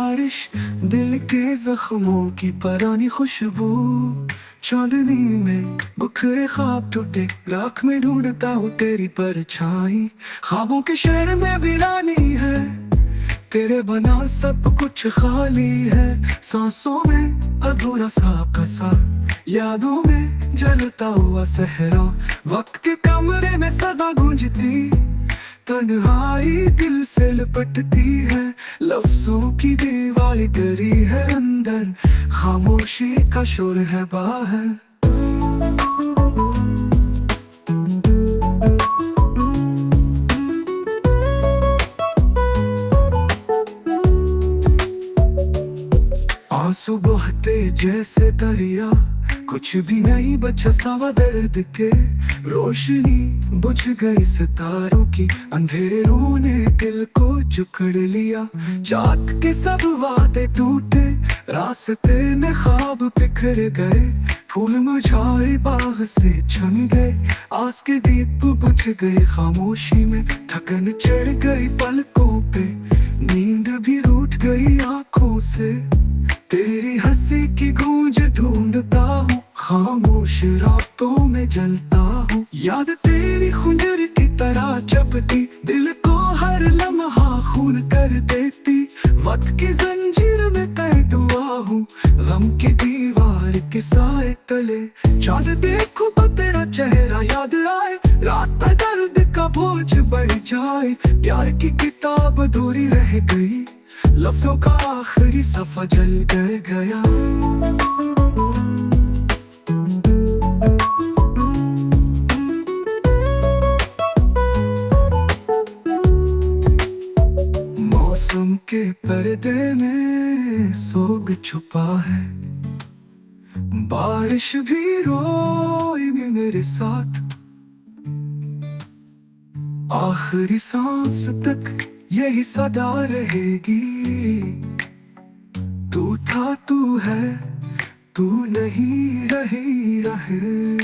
बारिश, दिल के जख्मों की पुरानी खुशबू। चांदनी में बुखरे ख्वाब टूटे, राख में ढूंढता हूँ तेरी परछाई। ख्वाबों के शहर में वीरानी है, तेरे बना सब कुछ खाली है। सांसों में अधूरा सा कसा, यादों में जलता हुआ सहरा। वक्त के कमरे में सदा गूंजती तन्हाई दिल से लिपटती है। लफ्जों की दीवार डरी है अंदर, खामोशी का शोर है बाहर। आंसू बहते जैसे दरिया, कुछ भी नहीं बचा सवा दर्द के। रोशनी बुझ गई सितारों की, अंधेरों ने दिल को जकड़ लिया। चाँद के सब वादे टूटे, रास्ते में ख्वाब बिखर गए। फूल मुरझाए बाग से छन गए, आस के दीप बुझ गए खामोशी में। थकन चढ़ गई पलकों पे, नींद भी रूठ गई आंखों से। तेरी हंसी की गूंज ढूंढता हूँ, खामोश रातों में जलता हूँ। याद तेरी खुंजर की तरह जपती, दिल को हर लम्हा खून कर देती। वक्त की जंजीर में कैद हुआ हूँ, गम की दीवार के साए तले। चाँद देखो तो तेरा चेहरा याद आए, रात पर दर्द का बोझ बढ़ जाए। प्यार की किताब अधूरी रह गई, लफ्जों का आखिरी सफा जल कर गया। मौसम के पर्दे में सोग छुपा है, बारिश भी रोएगी मेरे साथ। आखिरी सांस तक यही सदा रहेगी। तू था तू है, तू नहीं रही रहे।